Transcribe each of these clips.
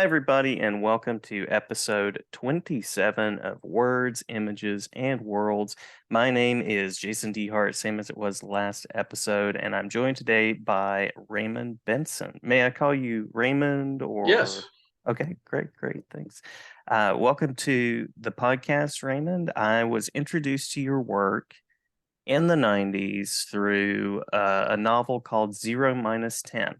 Hi, everybody, and welcome to episode 27 of Words, Images, and Worlds. My name is Jason D. Hart, same as it was last episode, and I'm joined today by Raymond Benson. May I call you Raymond Yes. or? Okay, great, thanks. Welcome to the podcast, Raymond. I was introduced to your work in the 90s through a novel called Zero Minus 10.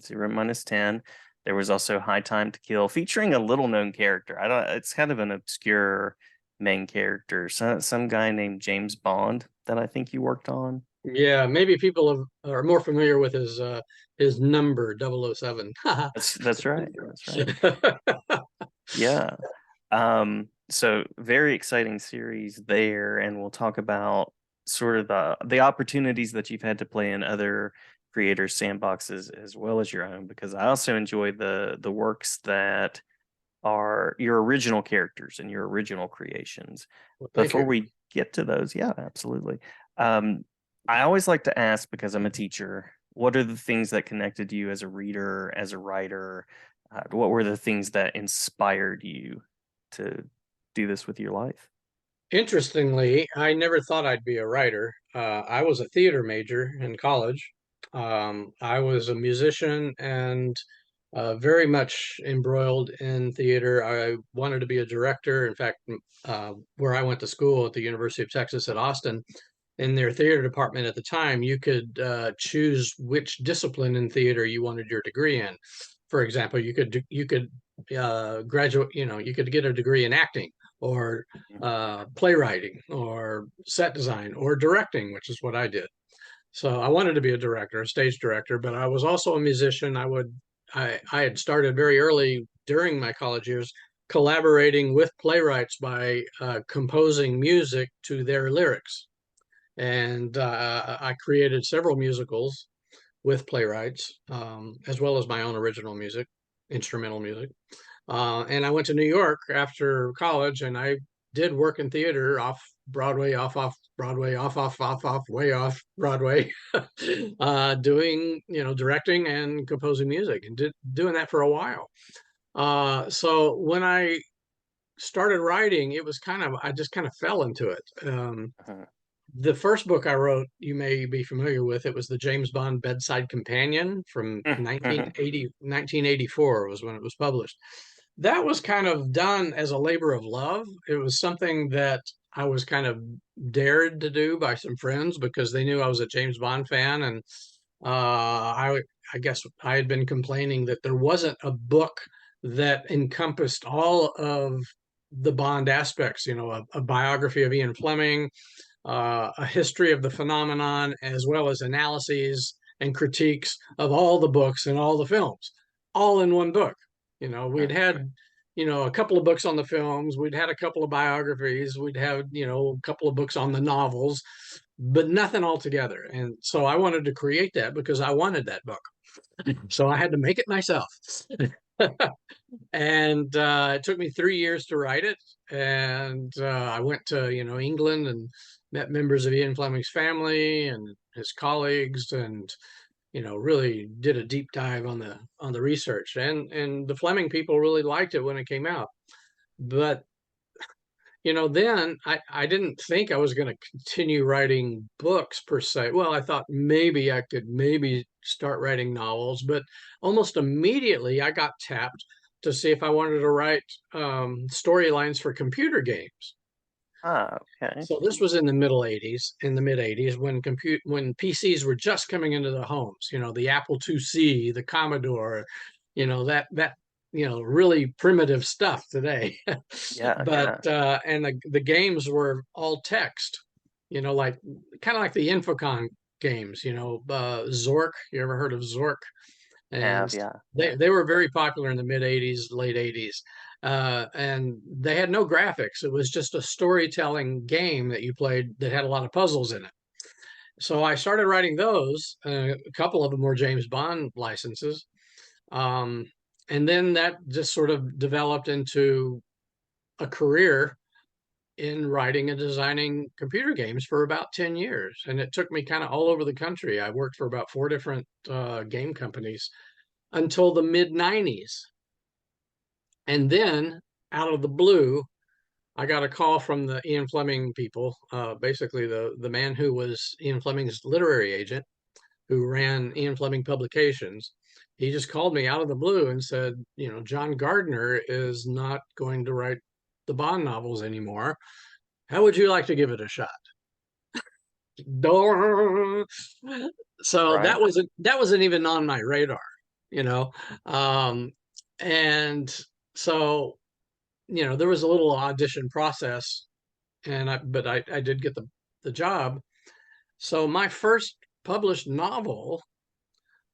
Zero Minus 10. There was also High Time to Kill, featuring a little known character. I don't, it's kind of an obscure main character. Some guy named James Bond that I think you worked on. Yeah, maybe are more familiar with his number 007. That's right. That's right. Yeah. So very exciting series there, and we'll talk about sort of the opportunities that you've had to play in other creators' sandboxes as well as your own, because I also enjoy the works that are your original characters and your original creations. Well, thank Before you. we get to those, yeah, absolutely. Um, I always like to ask, because I'm a teacher, what are the things that connected you as a reader, as a writer? What were the things that inspired you to do this with your life? Interestingly, I never thought I'd be a writer. I was a theater major in college. I was a musician and very much embroiled in theater. I wanted to be a director. In fact, where I went to school at the University of Texas at Austin, in their theater department at the time, you could choose which discipline in theater you wanted your degree in. For example, you could graduate, you could get a degree in acting or playwriting or set design or directing, which is what I did. So I wanted to be a director, a stage director, but I was also a musician. I had started very early during my college years collaborating with playwrights by composing music to their lyrics. And I created several musicals with playwrights, as well as my own original music, instrumental music. And I went to New York after college, and I did work in theater, off Broadway, off Broadway, off, way off Broadway, doing, directing and composing music, and doing that for a while. So when I started writing, I just kind of fell into it. Uh-huh. The first book I wrote, you may be familiar with, it was the James Bond Bedside Companion from Mhm. 1984 was when it was published. That was kind of done as a labor of love. It was something that I was kind of dared to do by some friends because they knew I was a James Bond fan. And I guess I had been complaining that there wasn't a book that encompassed all of the Bond aspects, a biography of Ian Fleming, a history of the phenomenon, as well as analyses and critiques of all the books and all the films, all in one book. We'd had, a couple of books on the films, we'd had a couple of biographies, we'd had, a couple of books on the novels, but nothing all together. And so I wanted to create that because I wanted that book. So I had to make it myself. And it took me 3 years to write it. And I went to England and met members of Ian Fleming's family and his colleagues, and really did a deep dive on the research. And the Fleming people really liked it when it came out. But then I didn't think I was going to continue writing books per se. Well, I thought maybe I could maybe start writing novels, but almost immediately I got tapped to see if I wanted to write storylines for computer games. Ah, okay. So this was in the middle 80s, in the mid 80s, when PCs were just coming into the homes, the Apple IIc, the Commodore, that really primitive stuff today. Yeah, But yeah. and the games were all text, like kind of like the Infocon games, Zork. You ever heard of Zork? And Have, yeah, they yeah. they were very popular in the mid 80s, late 80s. And they had no graphics. It was just a storytelling game that you played that had a lot of puzzles in it. So I started writing those. A couple of them were James Bond licenses. Um, and then that just sort of developed into a career in writing and designing computer games for about 10 years. And it took me kind of all over the country. I worked for about four different game companies until the mid 90s. And then out of the blue, I got a call from the Ian Fleming people, basically the man who was Ian Fleming's literary agent, who ran Ian Fleming Publications. He just called me out of the blue and said, John Gardner is not going to write the Bond novels anymore. How would you like to give it a shot? So Right. that wasn't even on my radar, you know. Um, and so there was a little audition process, but I did get the job. So my first published novel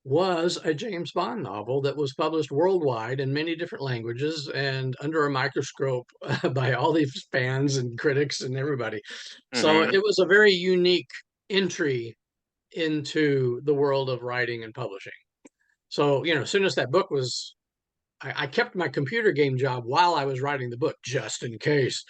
was a James Bond novel that was published worldwide in many different languages and under a microscope by all these fans and critics and everybody. So Mm-hmm. it was a very unique entry into the world of writing and publishing. So, as soon as that book was, I kept my computer game job while I was writing the book, just in case.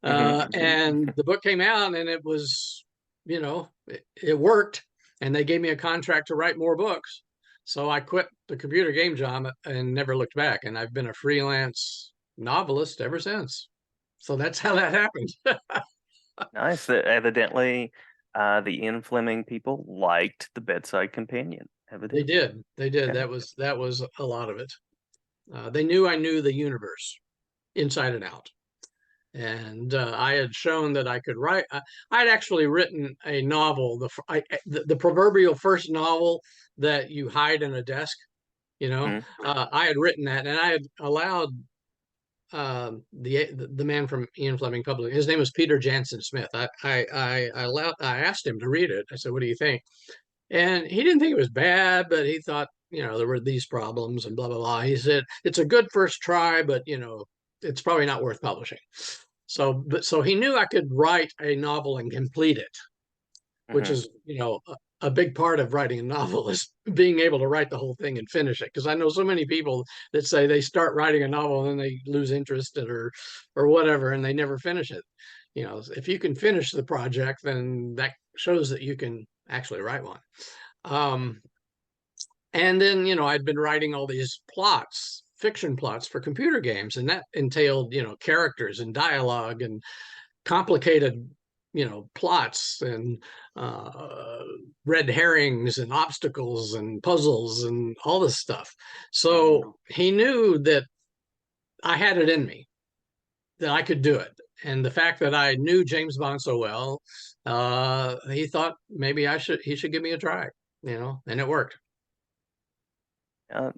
And the book came out and it was, it worked. And they gave me a contract to write more books. So I quit the computer game job and never looked back. And I've been a freelance novelist ever since. So that's how that happened. Nice. That evidently, the Ian Fleming people liked the bedside companion. They Evidently. did. They did. Yeah. That was a lot of it. They knew I knew the universe inside and out. And I had shown that I could write. I'd actually written a novel, the proverbial first novel that you hide in a desk. Mm-hmm. I had written that, and I had allowed the man from Ian Fleming Public. His name was Peter Jansen Smith. I asked him to read it. I said, "What do you think?" And he didn't think it was bad, but he thought, there were these problems and blah blah blah. He said it's a good first try, but it's probably not worth publishing. So he knew I could write a novel and complete it, which Mm-hmm. is a big part of writing a novel is being able to write the whole thing and finish it. Because I know so many people that say they start writing a novel and then they lose interest in or whatever, and they never finish it. If you can finish the project, then that shows that you can actually write one. Um, and then, I'd been writing all these plots, fiction plots for computer games, and that entailed, characters and dialogue and complicated, plots and uh, red herrings and obstacles and puzzles and all this stuff. Mm-hmm. So he knew that I had it in me, that I could do it. And the fact that I knew James Bond so well, he thought maybe he should give me a try, and it worked.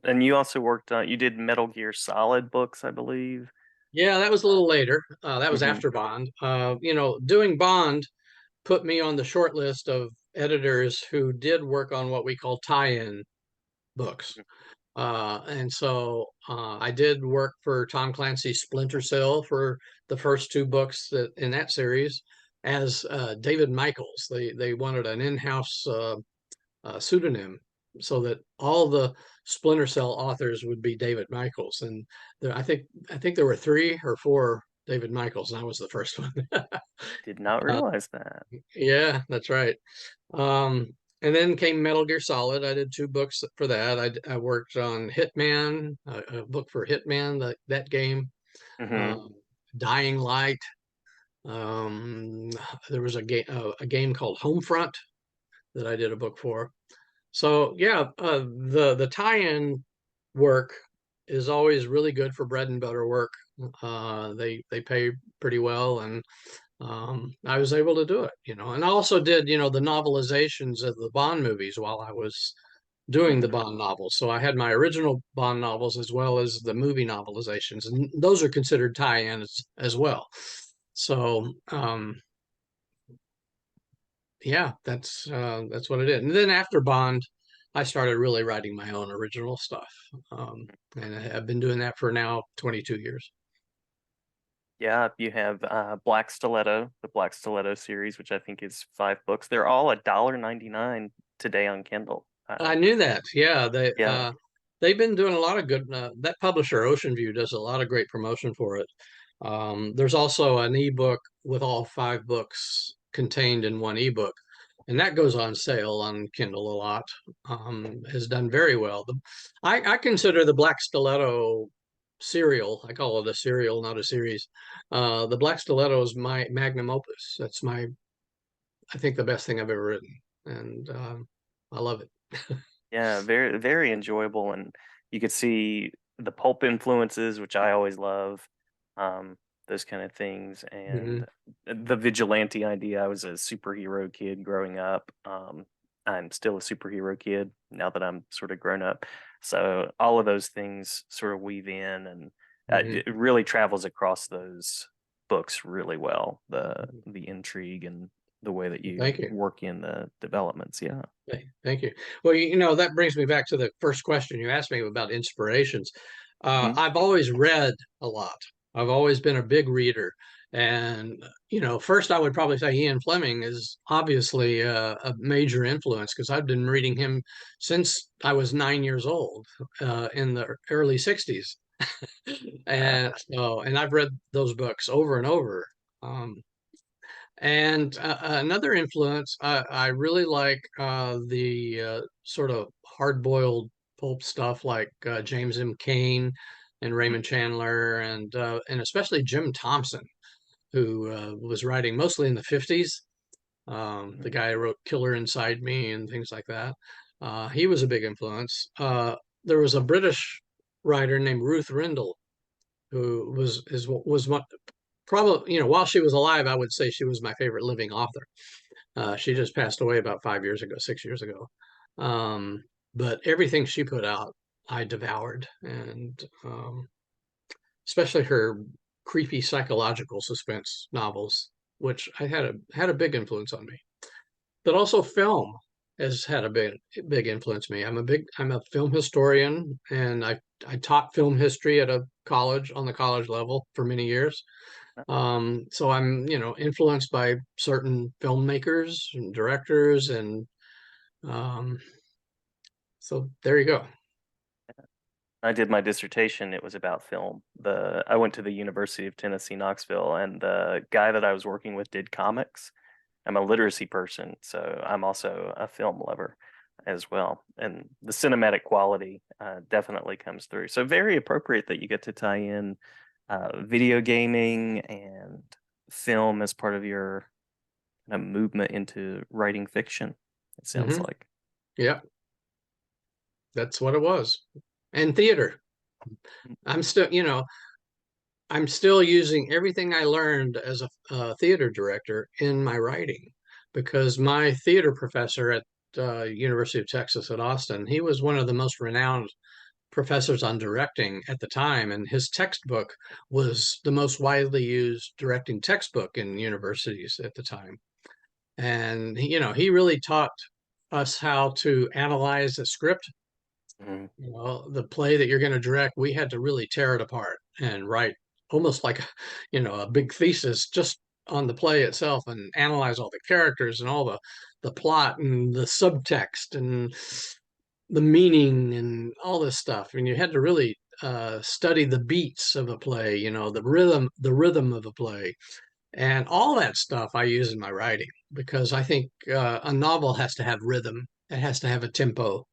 And you also worked on, you did Metal Gear Solid books, I believe. Yeah, that was a little later. That was Mm-hmm. after Bond. Doing Bond put me on the short list of editors who did work on what we call tie-in books. And so I did work for Tom Clancy's Splinter Cell for the first two books in that series as David Michaels. They wanted an in-house pseudonym so that all the Splinter Cell authors would be David Michaels. And I think there were three or four David Michaels, and I was the first one. Did not uh, realize that. yeah, that's right. Um, and then came Metal Gear Solid. I did two books for that. I worked on Hitman, a book for Hitman, that game. Mm-hmm. Um, Dying Light. Um, there was a game called Homefront that I did a book for. So yeah, the tie-in work is always really good for bread and butter work. They pay pretty well, and I was able to do it. And I also did the novelizations of the Bond movies while I was doing the Mm-hmm. Bond novels. So I had my original Bond novels as well as the movie novelizations, and those are considered tie-ins as well. So yeah, that's what it is. And then after Bond, I started really writing my own original stuff, and I've been doing that for now 22 years. Yeah, you have Black Stiletto, the Black Stiletto series, which I think is 5 books. They're all $1.99 today on Kindle. I knew that. Yeah, Yeah. they've been doing a lot of good. That publisher, Ocean View, does a lot of great promotion for it. There's also an ebook with all 5 books contained in one ebook, and that goes on sale on Kindle a lot. Has done very well. I consider the Black Stiletto serial. I call it a serial, not a series. The Black Stiletto is my magnum opus. That's my, I think, the best thing I've ever written, and I love it. Yeah, very very enjoyable, and you could see the pulp influences, which I always love, um, those kind of things, Hmm. and the vigilante idea. I was a superhero kid growing up. I'm still a superhero kid now that I'm sort of grown up. So all of those things sort of weave in, and Hmm. it really travels across those books really well. The intrigue and the way that you Thank you. work in the developments. Yeah. Thank you. Well, that brings me back to the first question you asked me about inspirations. Hmm. I've always read a lot. I've always been a big reader. And, first I would probably say Ian Fleming is obviously a major influence because I've been reading him since I was 9 years old, in the early 60s. Uh, And I've read those books over and over. Um, and another influence, I really like the sort of hard-boiled pulp stuff like James M. Cain and mhm, Raymond Chandler, and especially Jim Thompson, who was writing mostly in the 50s. The mhm, guy who wrote Killer Inside Me and things like that. He was a big influence. There was a British writer named Ruth Rendell who was one, probably, while she was alive, I would say she was my favorite living author. She just passed away about 5 years ago, 6 years ago. Um, but everything she put out, I devoured, and especially her creepy psychological suspense novels, which I had a big influence on me. But also film has had a big influence on me. I'm a film historian, and I taught film history at a college on the college level for many years. So I'm, influenced by certain filmmakers and directors, and um, so there you go. I did my dissertation. It was about film. I went to the University of Tennessee, Knoxville, and the guy that I was working with did comics. I'm a literacy person, so I'm also a film lover as well. And the cinematic quality definitely comes through. So very appropriate that you get to tie in video gaming and film as part of your movement into writing fiction. It sounds Hmm. like. Yeah, that's what it was. And theater. I'm still, I'm still using everything I learned as a theater director in my writing because my theater professor at University of Texas at Austin, he was one of the most renowned professors on directing at the time, and his textbook was the most widely used directing textbook in universities at the time. And he really taught us how to analyze a script. Mhm. The play that you're going to direct, we had to really tear it apart and write almost like a big thesis just on the play itself and analyze all the characters and all the plot and the subtext and the meaning and all this stuff. And you had to really study the beats of a play, the rhythm of a play, and all that stuff I use in my writing because I think a novel has to have rhythm. It has to have a tempo.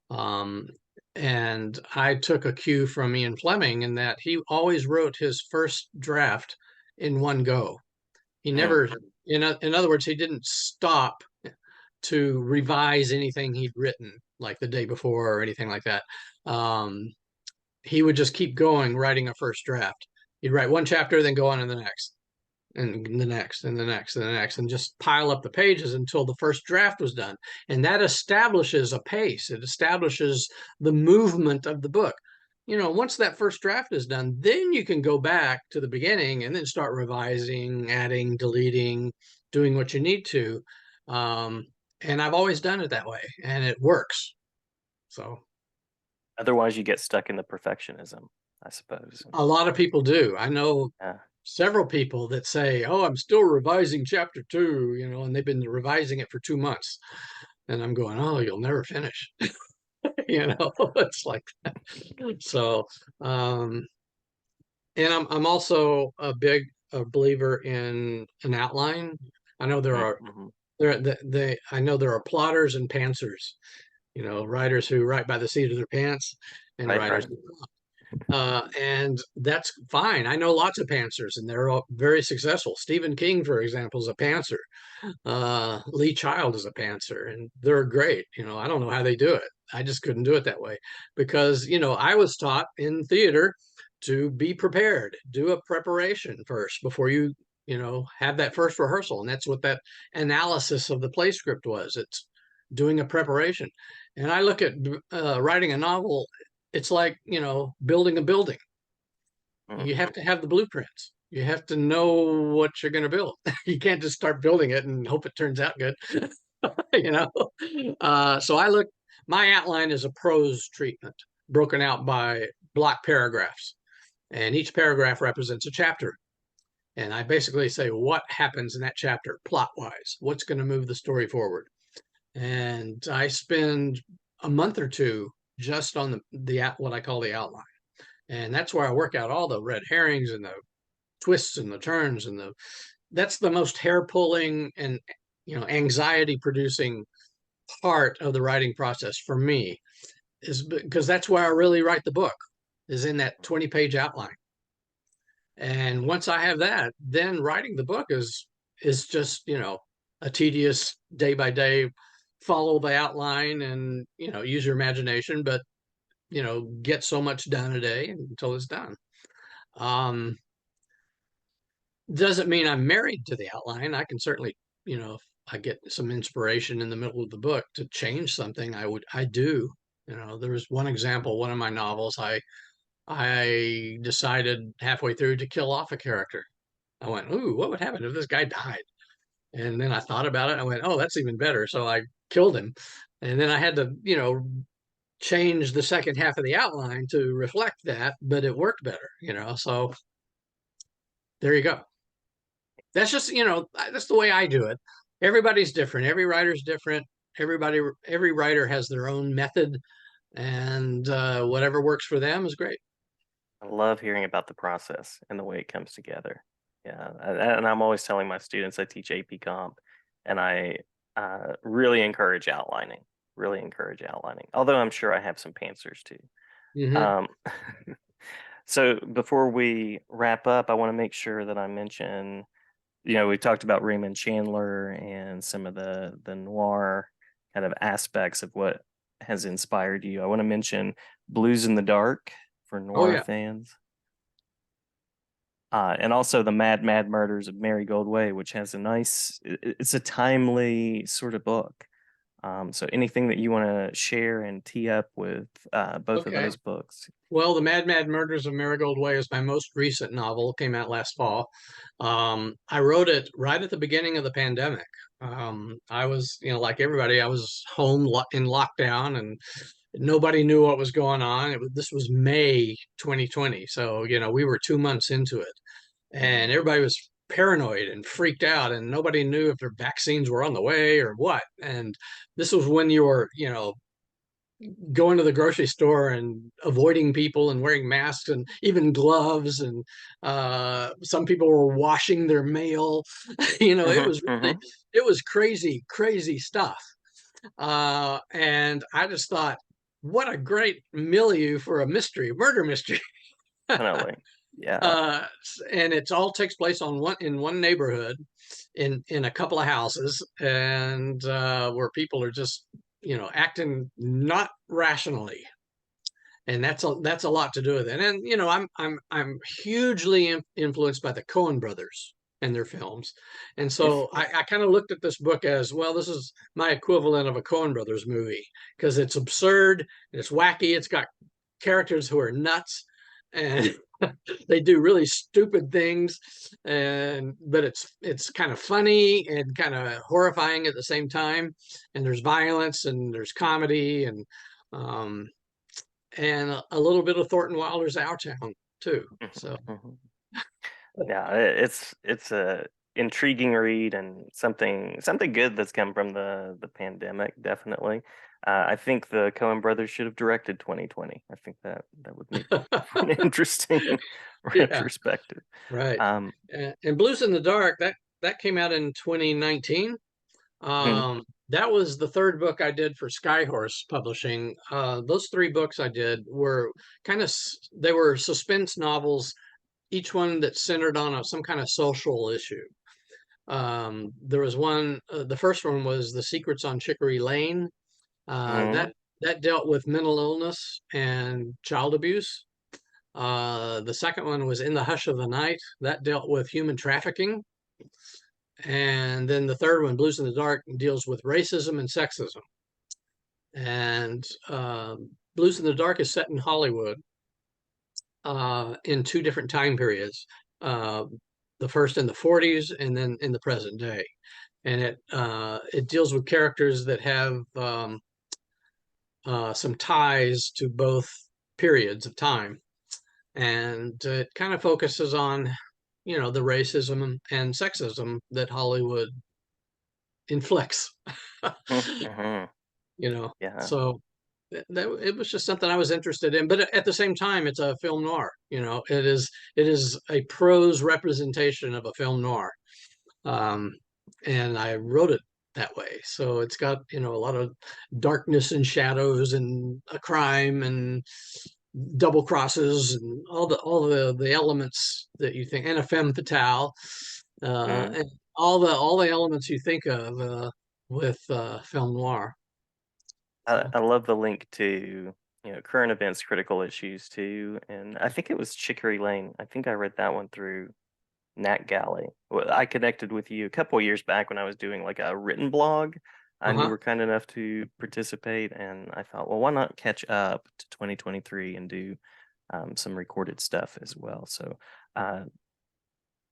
Um, and I took a cue from Ian Fleming in that he always wrote his first draft in one go. He Mm. never, in other words, he didn't stop to revise anything he'd written like the day before or anything like that. Um, he would just keep going, writing a first draft. He'd write one chapter, then go on to the next, and the next, and the next, and the next, and just pile up the pages until the first draft was done. And that establishes a pace. It establishes the movement of the book. Once that first draft is done, then you can go back to the beginning and then start revising, adding, deleting, doing what you need to. Um, and I've always done it that way, and it works. So Otherwise, you get stuck in the perfectionism, I suppose. a lot of people do. I know Yeah. several people that say, "Oh, I'm still revising chapter two," and they've been revising it for 2 months. And I'm going, "Oh, you'll never finish." Yeah. It's like that. So, um, and I'm also a believer in an outline. I know there are Mm-hmm. I know there are plotters and pantsers, writers who write by the seat of their pants and Right, writers right. who don't. And that's fine. I know lots of pantsers, and they're all very successful. Stephen King, for example, is a pantser. Lee Child is a pantser, and they're great. I don't know how they do it. I just couldn't do it that way because I was taught in theater to be prepared, do a preparation first before you have that first rehearsal, and that's what that analysis of the play script was. It's doing a preparation, and I look at writing a novel. It's like building a building. You have Mhm. to have the blueprints. You have to know what you're going to build. You can't just start building it and hope it turns out good. you know. So my outline is a prose treatment broken out by block paragraphs, and each paragraph represents a chapter. And I basically say what happens in that chapter plot wise, what's going to move the story forward. And I spend a month or two just on the what I call the outline, and that's where I work out all the red herrings and the twists and the turns and that's the most hair pulling and anxiety producing part of the writing process for me, is because that's where I really write the book, is in that 20-page outline. And once I have that, then writing the book is just a tedious day by day, follow the outline and use your imagination, but get so much done a day until it's done. um doesn't mean I'm married to the outline. I can certainly, if I get some inspiration in the middle of the book to change something, I do. There was one example, one of my novels, I decided halfway through to kill off a character. I went, ooh, what would happen if this guy died? And then I thought about it. I went, oh, that's even better. So I killed him. And then I had to, change the second half of the outline to reflect that, but it worked better. So there you go. That's just that's the way I do it. Everybody's different. Every writer's different. Every writer has their own method, and whatever works for them is great. I love hearing about the process and the way it comes together. Yeah, and I'm always telling my students, I teach AP Comp, and I really encourage outlining. Really encourage outlining. Although I'm sure I have some pantsers too. Hmm. Um, so before we wrap up, I want to make sure that I mention, we talked about Raymond Chandler and some of the noir kind of aspects of what has inspired you. I want to mention Blues in the Dark for Oh noir yeah. fans. And also the Mad Mad Murders of Mary Goldway, which has it's a timely sort of book. So anything that you want to share and tee up with both of Okay. those books? Well, The Mad Mad Murders of Marigold Way is my most recent novel. It came out last fall. I wrote it right at the beginning of the pandemic. I was, like everybody, I was home in lockdown, and nobody knew what was going on. This was May 2020, so we were 2 months into it, and Mhm. everybody was paranoid and freaked out, and nobody knew if their vaccines were on the way or what. And this was when you were, going to the grocery store and avoiding people and wearing masks and even gloves, and some people were washing their mail. It Mhm. was really, Mhm. it was crazy, crazy stuff. And I just thought, what a great milieu for a murder mystery. Definitely. Yeah. uh, and it all takes place in one neighborhood, in a couple of houses, and where people are just acting not rationally, and that's a lot to do with it. And I'm hugely influenced by the Coen brothers and their films, and so I kind of looked at this book as, well, this is my equivalent of a Coen brothers movie, because it's absurd, it's wacky, it's got characters who are nuts, and they do really stupid things, but it's kind of funny and kind of horrifying at the same time, and there's violence and there's comedy, um, and a little bit of Thornton Wilder's Our Town too. So Mhm. Yeah, it's a intriguing read and something good that's come from the pandemic, definitely. I think the Coen brothers should have directed 2020. I think that would make for an interesting yeah, retrospective. right. Um, And Blues in the Dark, that came out in 2019. mhm. Um, that was the third book I did for Skyhorse Publishing. Those three books I did were they were suspense novels, each one that centered on some kind of social issue. There was one, the first one was The Secrets on Chicory Lane. Hmm. That dealt with mental illness and child abuse. The second one was In the Hush of the Night. That dealt with human trafficking. And then the third one, Blues in the Dark, deals with racism and sexism. And Blues in the Dark is set in Hollywood in two different time periods. Uh, the first in the 40s and then in the present day. And it deals with characters that have some ties to both periods of time. And it kind of focuses on, the racism and sexism that Hollywood inflicts. Hmm. Yeah. So it was just something I was interested in. But at the same time, it's a film noir. It is a prose representation of a film noir, um, and I wrote it that way. So it's got a lot of darkness and shadows and a crime and double crosses and all the elements that you think, and a femme fatale, Mm. and all the elements you think of with film noir. So I love the link to, current events, critical issues too. And I think it was Chicory Lane. I think I read that one through Nat Galley. Well, I connected with you a couple of years back when I was doing like a written blog, and you uh-huh. were kind enough to participate. And I thought, well, why not catch up to 2023 and do some recorded stuff as well? So, uh,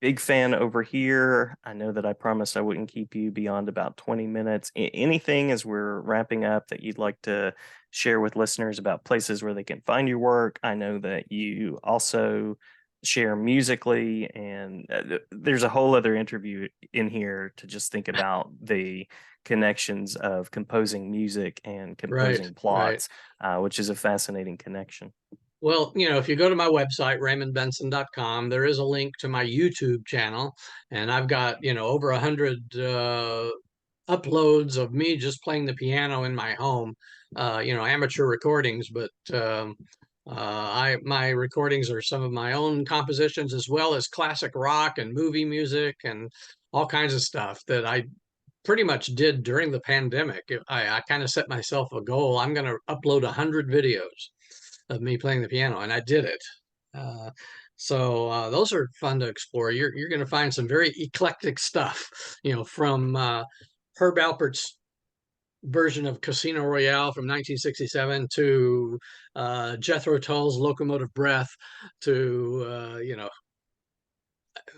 big fan over here. I know that I promised I wouldn't keep you beyond about 20 minutes. Anything as we're wrapping up that you'd like to share with listeners about places where they can find your work? I know that you also share musically, and there's a whole other interview in here to just think about the connections of composing music and Right, composing right. plots, which is a fascinating connection. Well, if you go to my website, raymondbenson.com, there is a link to my YouTube channel, and I've got, over 100 uploads of me just playing the piano in my home, amateur recordings, but my recordings are some of my own compositions as well as classic rock and movie music and all kinds of stuff that I pretty much did during the pandemic. I kind of set myself a goal. I'm going to upload 100 videos of me playing the piano, and I did it. Uh, so those are fun to explore. You're going to find some very eclectic stuff, from Herb Alpert's version of Casino Royale from 1967 to Jethro Tull's Locomotive Breath to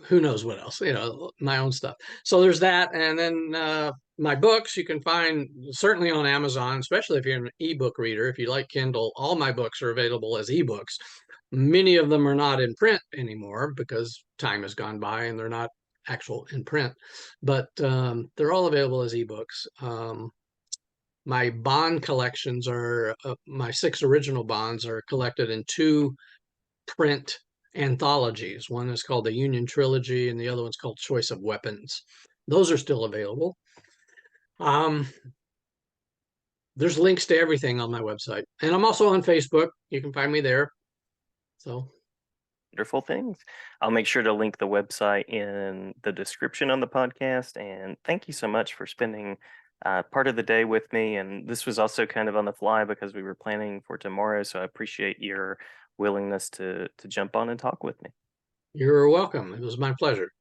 who knows what else, my own stuff. So there's that. And then my books you can find certainly on Amazon, especially if you're an ebook reader. If you like Kindle, all my books are available as ebooks. Many of them are not in print anymore because time has gone by and they're not actual in print, but they're all available as ebooks. My bond collections are my six original bonds are collected in two print anthologies. One is called the Union Trilogy, and the other one's called Choice of Weapons. Those are still available. Um, there's links to everything on my website, and I'm also on Facebook. You can find me there. So Wonderful things. I'll make sure to link the website in the description on the podcast. And thank you so much for spending part of the day with me. And this was also kind of on the fly because we were planning for tomorrow. So I appreciate your willingness to jump on and talk with me. you're welcome. It was my pleasure.